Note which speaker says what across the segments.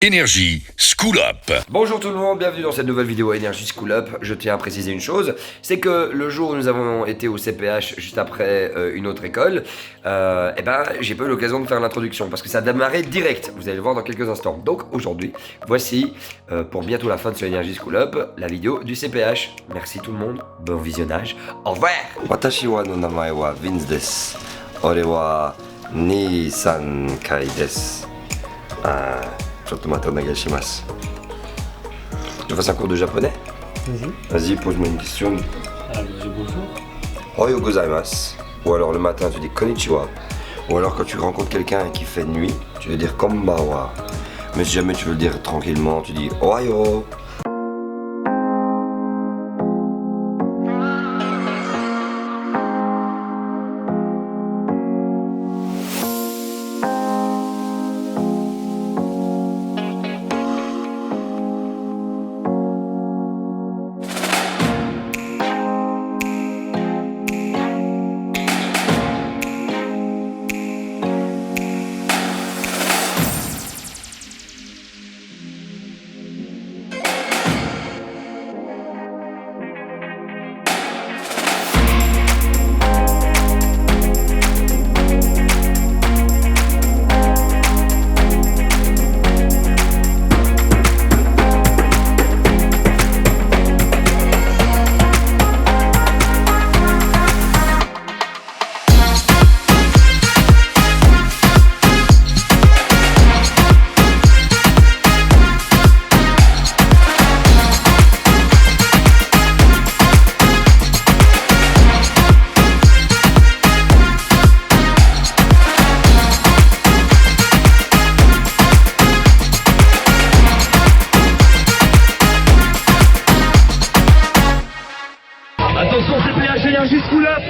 Speaker 1: Énergie School Up.
Speaker 2: Bonjour tout le monde, bienvenue dans cette nouvelle vidéo Énergie School Up. Je tiens à préciser une chose, c'est que le jour où nous avons été au CPH juste après une autre école, j'ai pas eu l'occasion de faire l'introduction parce que ça a démarré direct, vous allez le voir dans quelques instants. Donc aujourd'hui, voici pour bientôt la fin de ce Énergie School Up, la vidéo du CPH. Merci tout le monde, bon visionnage, au revoir.
Speaker 3: Watashi wa no namae wa Vince desu. Ore wa Nii-san Kai desu. Tu fasses un cours de japonais? Vas-y, pose-moi une question.
Speaker 4: Bonjour.
Speaker 3: Oyo gozaimasu. Ou alors le matin, tu dis konnichiwa. Ou alors quand tu rencontres quelqu'un et qu'il fait nuit, tu veux dire konbanwa. Mais si jamais tu veux le dire tranquillement, tu dis ohayo.
Speaker 4: Attention, CPH Énergie School Up.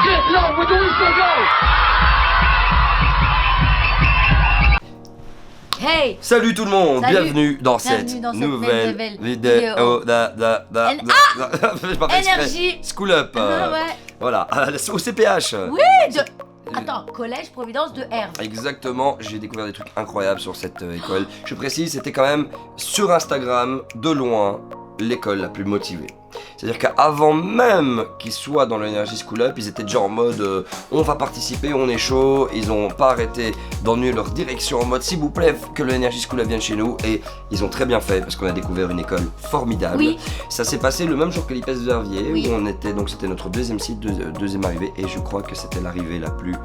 Speaker 4: Get low with the whistle go.
Speaker 5: Hey!
Speaker 2: Salut tout le monde,
Speaker 5: Salut.
Speaker 2: Bienvenue dans
Speaker 5: Bienvenue
Speaker 2: cette
Speaker 5: dans cette
Speaker 2: nouvelle
Speaker 5: nouvelle
Speaker 2: vidéo
Speaker 5: vidéo.
Speaker 2: J'ai pas fait exprès.
Speaker 5: Énergie.
Speaker 2: School Up.
Speaker 5: Ouais.
Speaker 2: Voilà, au CPH.
Speaker 5: Oui, Attends, Collège Providence de R.
Speaker 2: Exactement, j'ai découvert des trucs incroyables sur cette école. Je précise, c'était quand même sur Instagram, de loin, l'école la plus motivée. C'est-à-dire qu'avant même qu'ils soient dans l'Energy School Up, ils étaient déjà en mode on va participer, on est chaud. Ils ont pas arrêté d'emmener leur direction en mode s'il vous plaît que l'Energy School Up vienne chez nous. Et ils ont très bien fait parce qu'on a découvert une école formidable.
Speaker 5: Oui.
Speaker 2: Ça s'est passé le même jour que l'IPES de Verviers,
Speaker 5: Oui.
Speaker 2: où on était, donc c'était notre deuxième site, deuxième arrivée. Et je crois que c'était l'arrivée la plus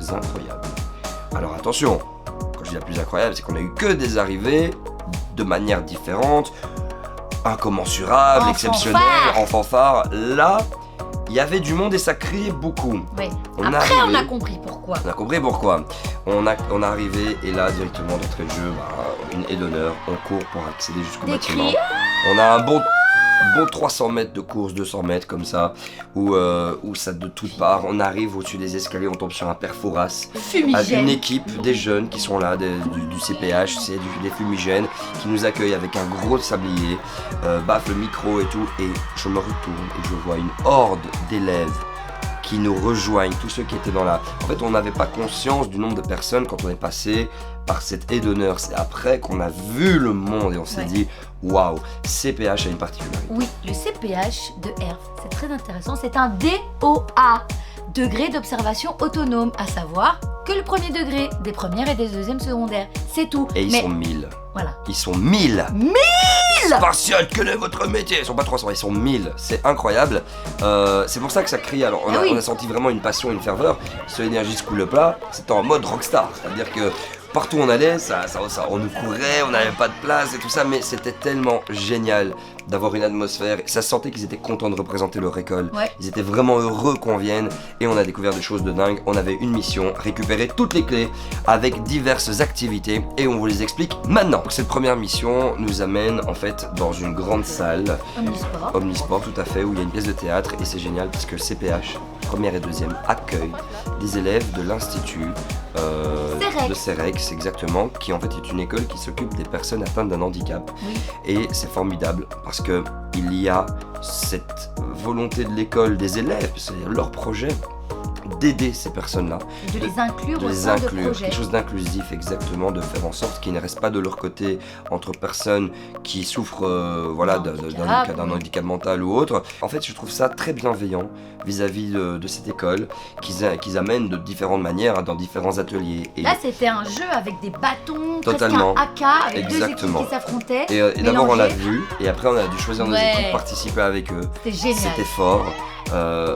Speaker 2: incroyable. Alors attention, quand je dis la plus incroyable, c'est qu'on a eu que des arrivées de manière différente, incommensurable,
Speaker 5: En
Speaker 2: exceptionnelle,
Speaker 5: fanfare.
Speaker 2: en fanfare. Là, il y avait du monde et ça criait beaucoup.
Speaker 5: Oui.
Speaker 2: On
Speaker 5: Après,
Speaker 2: est
Speaker 5: on
Speaker 2: arrivé.
Speaker 5: a compris pourquoi.
Speaker 2: On a compris pourquoi. On est arrivé et là, directement d'entrée de jeu, une haie d'honneur, on court pour accéder jusqu'au
Speaker 5: Des
Speaker 2: bâtiment.
Speaker 5: cris.
Speaker 2: On a un bon 300 mètres de course, 200 mètres comme ça, où ça de toutes parts. On arrive au-dessus des escaliers, on tombe sur un père Fouras. Avec une
Speaker 5: Fumigène.
Speaker 2: équipe, des jeunes qui sont là, du CPH, c'est des fumigènes, qui nous accueillent avec un gros sablier, le micro et tout, et je me retourne et je vois une horde d'élèves qui nous rejoignent, tous ceux qui étaient dans la... En fait, on n'avait pas conscience du nombre de personnes quand on est passé par cette haie d'honneur. C'est après qu'on a vu le monde et on s'est
Speaker 5: Ouais.
Speaker 2: dit, waouh, CPH a une particularité.
Speaker 5: Oui, le CPH de R. C'est très intéressant. C'est un DOA, degré d'observation autonome, à savoir que le premier degré des premières et des deuxièmes secondaires. C'est tout.
Speaker 2: Et ils
Speaker 5: Mais
Speaker 2: sont 1000.
Speaker 5: voilà.
Speaker 2: Ils sont 1000.
Speaker 5: 1000.
Speaker 2: Spartiate, quel est votre métier? Ils sont pas 300, ils sont 1000. C'est incroyable. C'est pour ça que ça crie. Alors,
Speaker 5: Ah oui.
Speaker 2: on a senti vraiment une passion, une ferveur. Ce Energy School Up là, c'était en mode rockstar. C'est-à-dire que partout où on allait, on nous courait, on n'avait pas de place et tout ça, mais c'était tellement génial d'avoir une atmosphère. Ça se sentait qu'ils étaient contents de représenter leur école.
Speaker 5: Ouais.
Speaker 2: Ils étaient vraiment heureux qu'on vienne et on a découvert des choses de dingue. On avait une mission, récupérer toutes les clés avec diverses activités et on vous les explique maintenant. Donc, cette première mission nous amène en fait dans une grande salle,
Speaker 5: Omnisport.
Speaker 2: Omnisport tout à fait, où il y a une pièce de théâtre et c'est génial parce que le CPH, première et deuxième, accueille des élèves de l'institut
Speaker 5: Cerex.
Speaker 2: de Cerex, exactement, qui en fait est une école qui s'occupe des personnes atteintes d'un handicap.
Speaker 5: Oui.
Speaker 2: Et c'est formidable parce que il y a cette volonté de l'école, des élèves, c'est-à-dire leur projet, d'aider ces personnes-là,
Speaker 5: De les inclure
Speaker 2: de
Speaker 5: au
Speaker 2: les
Speaker 5: sein de
Speaker 2: inclure,
Speaker 5: projets.
Speaker 2: quelque chose d'inclusif exactement, de faire en sorte qu'ils ne restent pas de leur côté entre personnes qui souffrent d'un handicap mental ou autre. En fait, je trouve ça très bienveillant vis-à-vis de cette école, qu'ils amènent de différentes manières, hein, dans différents ateliers. Et
Speaker 5: Là, c'était un jeu avec des bâtons,
Speaker 2: Totalement.
Speaker 5: presque un AK, avec
Speaker 2: Exactement.
Speaker 5: deux équipes qui s'affrontaient.
Speaker 2: et d'abord on l'a
Speaker 5: mélangées.
Speaker 2: vu, et après on a dû choisir nos
Speaker 5: Ouais.
Speaker 2: équipes, participer avec eux.
Speaker 5: C'était génial.
Speaker 2: C'était fort,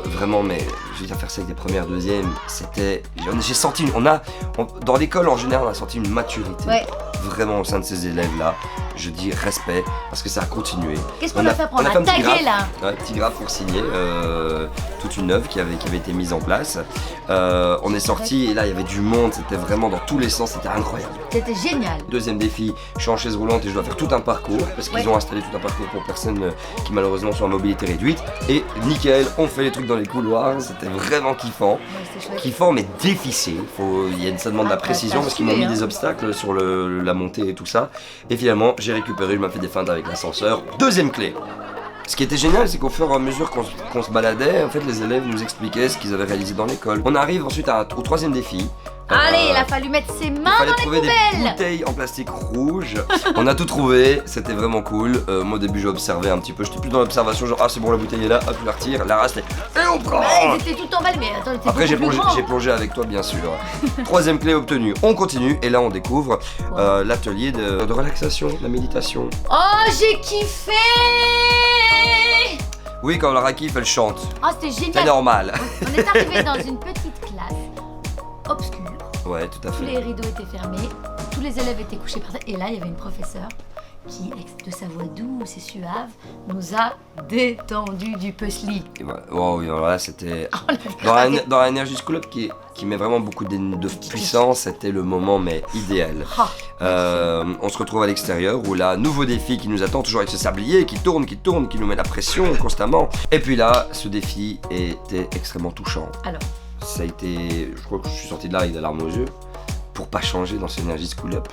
Speaker 2: vraiment, mais je veux dire, faire ça avec des premières, deuxièmes, c'était. J'ai senti. Dans l'école en général, on a senti une maturité.
Speaker 5: Ouais.
Speaker 2: Vraiment au sein de ces élèves-là. Je dis respect, parce que ça a continué.
Speaker 5: Qu'est-ce qu'on a fait après? On a
Speaker 2: un petit
Speaker 5: tagué
Speaker 2: graphe,
Speaker 5: là.
Speaker 2: ouais, petit graphe pour signer toute une œuvre qui avait été mise en place. On est sorti et là il y avait du monde, c'était vraiment dans tous les sens, c'était incroyable.
Speaker 5: C'était génial.
Speaker 2: Deuxième défi, je suis en chaise roulante et je dois faire tout un parcours parce qu'ils
Speaker 5: Ouais.
Speaker 2: ont installé tout un parcours pour personnes qui malheureusement sont en mobilité réduite. Et nickel, on fait les trucs dans les couloirs, c'était vraiment kiffant.
Speaker 5: Ouais, c'était chouette.
Speaker 2: Kiffant mais difficile, ça demande de la
Speaker 5: Ah,
Speaker 2: précision
Speaker 5: t'as
Speaker 2: parce qu'ils m'ont
Speaker 5: sué,
Speaker 2: mis
Speaker 5: hein.
Speaker 2: des obstacles sur la montée et tout ça. Et finalement j'ai récupéré, je m'ai fait des feintes avec l'ascenseur. Deuxième clé. Ce qui était génial, c'est qu'au fur et à mesure qu'on se baladait, en fait les élèves nous expliquaient ce qu'ils avaient réalisé dans l'école. On arrive ensuite au troisième défi.
Speaker 5: Allez, il a fallu mettre ses
Speaker 2: Il
Speaker 5: mains
Speaker 2: fallait
Speaker 5: dans les
Speaker 2: trouver des
Speaker 5: poubelles.
Speaker 2: bouteilles en plastique rouge. On a tout trouvé, c'était vraiment cool. Moi au début j'ai observé un petit peu, j'étais plus dans l'observation, genre ah c'est bon la bouteille est là, hop je la retire, la race et on prend.
Speaker 5: Ouais, ils étaient tout emballés, mais attends, ils étaient
Speaker 2: Après j'ai
Speaker 5: beaucoup plus
Speaker 2: plongé,
Speaker 5: grands.
Speaker 2: plongé avec toi bien sûr. Troisième clé obtenue, on continue et là on découvre l'atelier de relaxation, de la méditation.
Speaker 5: Oh, j'ai kiffé.
Speaker 2: Oui quand la kiff elle chante,
Speaker 5: Oh, c'était
Speaker 2: c'est
Speaker 5: génial.
Speaker 2: normal.
Speaker 5: On est arrivé dans une petite classe obscure.
Speaker 2: Ouais tout à
Speaker 5: Tous
Speaker 2: fait.
Speaker 5: les rideaux étaient fermés, tous les élèves étaient couchés par terre. Et là, il y avait une professeure qui, de sa voix douce et suave, nous a détendu du puzzle.
Speaker 2: Et voilà. Wow, et voilà, c'était
Speaker 5: Oh,
Speaker 2: dans la Energy School Up qui met vraiment beaucoup de puissance, c'était le moment mais idéal. On se retrouve à l'extérieur où là, nouveau défi qui nous attend, toujours avec ce sablier qui tourne, qui nous met la pression constamment. Et puis là, ce défi était extrêmement touchant.
Speaker 5: Alors,
Speaker 2: Ça a été, je crois que je suis sorti de là avec des larmes aux yeux pour pas changer dans cette Energy School Up.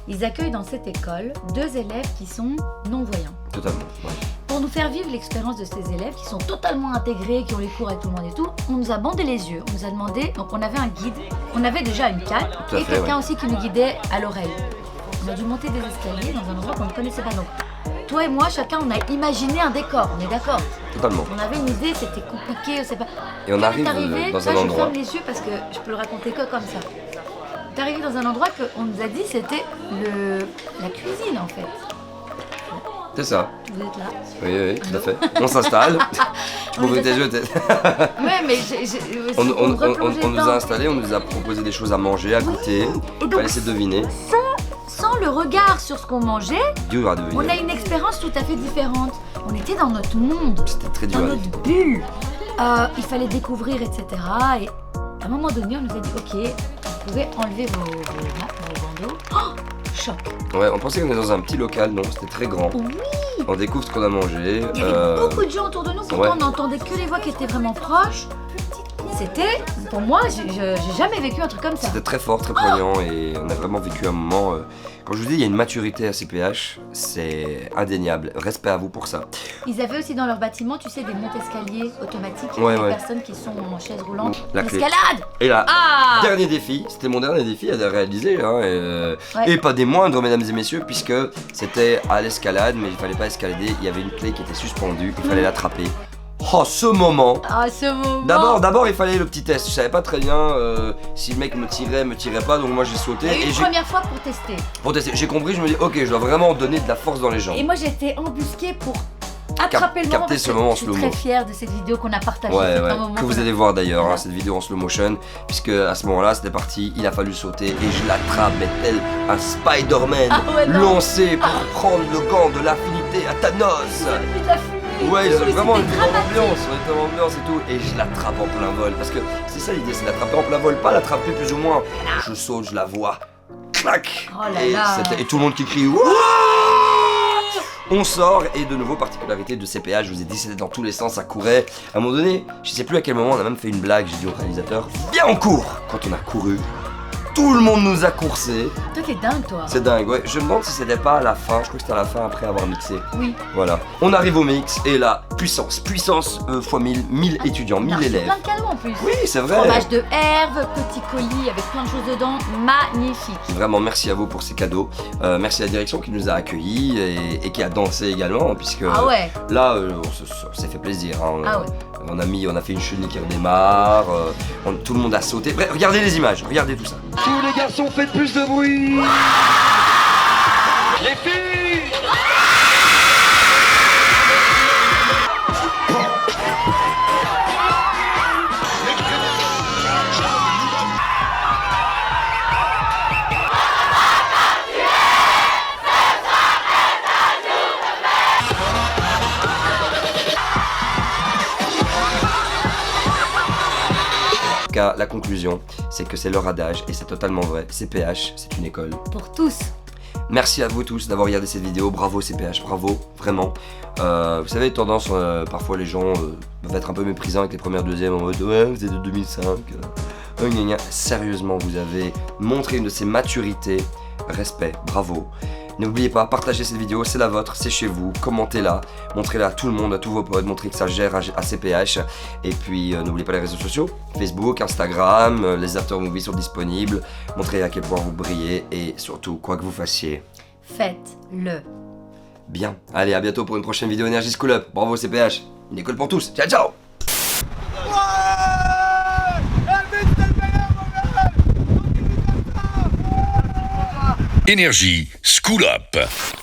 Speaker 5: ils accueillent dans cette école 2 élèves qui sont non-voyants.
Speaker 2: Totalement. Ouais.
Speaker 5: Pour nous faire vivre l'expérience de ces élèves qui sont totalement intégrés, qui ont les cours avec tout le monde et tout, on nous a bandé les yeux, on nous a demandé, donc on avait un guide, on avait déjà une canne
Speaker 2: Tout à
Speaker 5: et
Speaker 2: fait,
Speaker 5: quelqu'un
Speaker 2: ouais.
Speaker 5: aussi qui nous guidait à l'oreille. On a dû monter des escaliers dans un endroit qu'on ne connaissait pas. Donc, toi et moi, chacun, on a imaginé un décor, on est d'accord?
Speaker 2: Totalement.
Speaker 5: On avait une idée, c'était compliqué, on sait pas.
Speaker 2: Et on
Speaker 5: Quand
Speaker 2: arrive
Speaker 5: on est arrivé,
Speaker 2: dans
Speaker 5: là,
Speaker 2: un
Speaker 5: je
Speaker 2: endroit.
Speaker 5: ferme les yeux parce que je peux le raconter que comme ça. On est arrivé dans un endroit qu'on nous a dit c'était la cuisine en fait.
Speaker 2: C'est ça.
Speaker 5: Vous êtes là.
Speaker 2: Oui, tout à fait. On s'installe. Je
Speaker 5: On
Speaker 2: trouve que
Speaker 5: les a-
Speaker 2: tes yeux étaient-
Speaker 5: Ouais, mais
Speaker 2: On
Speaker 5: on
Speaker 2: nous a installés, on nous a proposé des choses à manger, à goûter.
Speaker 5: Et
Speaker 2: Il
Speaker 5: donc,
Speaker 2: fallait essayer de deviner.
Speaker 5: sans le regard sur ce qu'on mangeait,
Speaker 2: Dur à
Speaker 5: on
Speaker 2: deviner.
Speaker 5: a une expérience tout à fait différente. On était dans notre monde,
Speaker 2: C'était très dur
Speaker 5: dans
Speaker 2: à
Speaker 5: notre
Speaker 2: deviner.
Speaker 5: bulle. Il fallait découvrir, etc. Et à un moment donné, on nous a dit ok, vous pouvez enlever vos bandeaux. Oh, choc.
Speaker 2: Ouais, on pensait qu'on était dans un petit local, non, c'était très grand.
Speaker 5: Oui.
Speaker 2: On découvre ce qu'on a mangé.
Speaker 5: Il y avait beaucoup de gens autour de nous, pourtant
Speaker 2: ouais.
Speaker 5: on n'entendait que les voix qui étaient vraiment proches. C'était, pour moi, j'ai jamais vécu un truc comme ça.
Speaker 2: C'était très fort, très poignant et on a vraiment vécu un moment. Quand je vous dis, il y a une maturité à CPH, c'est indéniable. Respect à vous pour ça.
Speaker 5: Ils avaient aussi dans leur bâtiment, tu sais, des monte-escaliers automatiques pour
Speaker 2: Ouais,
Speaker 5: les
Speaker 2: ouais.
Speaker 5: personnes qui sont en chaise roulante.
Speaker 2: La clé.
Speaker 5: L'escalade.
Speaker 2: Et là,
Speaker 5: Ah.
Speaker 2: dernier défi, c'était mon dernier défi à réaliser, hein,
Speaker 5: Ouais.
Speaker 2: et pas des moindres, mesdames et messieurs, puisque c'était à l'escalade, mais il fallait pas escalader, il y avait une clé qui était suspendue, il fallait l'attraper. Oh, ce moment!
Speaker 5: Ah, ce moment.
Speaker 2: D'abord, il fallait le petit test. Je savais pas très bien si le mec me tirait pas, donc moi j'ai sauté
Speaker 5: Il y a eu
Speaker 2: et
Speaker 5: une
Speaker 2: j'ai
Speaker 5: première fois pour tester.
Speaker 2: pour tester. J'ai compris, je me dis ok, je dois vraiment donner de la force dans les jambes.
Speaker 5: Et moi j'étais embusquée pour attraper le moment.
Speaker 2: capter
Speaker 5: parce
Speaker 2: ce
Speaker 5: que
Speaker 2: moment en
Speaker 5: je suis
Speaker 2: slow-mo.
Speaker 5: très fière de cette vidéo qu'on a partagée.
Speaker 2: Ouais,
Speaker 5: C'est
Speaker 2: ouais,
Speaker 5: un moment
Speaker 2: que vous
Speaker 5: qu'on a-
Speaker 2: allez voir d'ailleurs,
Speaker 5: Voilà.
Speaker 2: hein, cette vidéo en slow motion, puisque à ce moment-là c'était parti, il a fallu sauter et je l'attrape, mais tel un Spider-Man
Speaker 5: Ah ouais, non.
Speaker 2: lancé pour prendre le gant de l'affinité à Thanos.
Speaker 5: J'ai mis de la fumée.
Speaker 2: Ouais,
Speaker 5: et
Speaker 2: ils
Speaker 5: tout,
Speaker 2: ont vraiment une
Speaker 5: c'était
Speaker 2: grande
Speaker 5: dramatique.
Speaker 2: ambiance, on était en ambiance et tout, et je l'attrape en plein vol, parce que c'est ça l'idée, c'est l'attraper en plein vol, pas l'attraper plus ou moins. Je saute, je la vois, clac,
Speaker 5: Oh là
Speaker 2: et,
Speaker 5: là.
Speaker 2: et tout le monde qui crie Wouah. On sort, et de nouveau, particularité de CPH, je vous ai dit, c'était dans tous les sens, ça courait. À un moment donné, je sais plus à quel moment, on a même fait une blague, j'ai dit au réalisateur, viens on court. Quand on a couru, Tout le monde nous a coursé.
Speaker 5: Toi, t'es dingue, toi.
Speaker 2: C'est dingue, ouais. Je me demande si c'était pas à la fin. Je crois que c'était à la fin après avoir mixé.
Speaker 5: Oui.
Speaker 2: Voilà. On arrive au mix et là, puissance fois 1000 étudiants, 1000
Speaker 5: On a reçu
Speaker 2: élèves.
Speaker 5: plein de cadeaux en plus.
Speaker 2: Oui, c'est vrai.
Speaker 5: Fromage de Herve, petit colis avec plein de choses dedans. Magnifique.
Speaker 2: Vraiment, merci à vous pour ces cadeaux. Merci à la direction qui nous a accueillis et qui a dansé également, puisque
Speaker 5: Ah ouais.
Speaker 2: là, on s'est fait plaisir. Hein.
Speaker 5: Ah ouais.
Speaker 2: On a fait une chenille qui redémarre. Tout le monde a sauté. Bref, regardez les images, regardez tout ça.
Speaker 4: Tous les garçons, faites plus de bruit. Les filles.
Speaker 2: En tout cas, la conclusion, c'est que c'est leur adage et c'est totalement vrai. CPH, c'est une école.
Speaker 5: Pour tous.
Speaker 2: Merci à vous tous d'avoir regardé cette vidéo. Bravo CPH, bravo, vraiment. Vous savez, tendance, parfois les gens peuvent être un peu méprisants avec les premières, deuxièmes en mode ouais, vous êtes de 2005. Gna gna. Sérieusement, vous avez montré une de ces maturités. Respect, bravo. N'oubliez pas, partagez cette vidéo, c'est la vôtre, c'est chez vous, commentez-la, montrez-la à tout le monde, à tous vos potes, montrez que ça gère à CPH. Et puis n'oubliez pas les réseaux sociaux, Facebook, Instagram, les after movies sont disponibles. Montrez à quel point vous brillez et surtout, quoi que vous fassiez,
Speaker 5: Faites-le.
Speaker 2: bien. Allez, à bientôt pour une prochaine vidéo Energy School Up. Bravo CPH, une école pour tous. Ciao, ciao.
Speaker 1: Énergie School Up.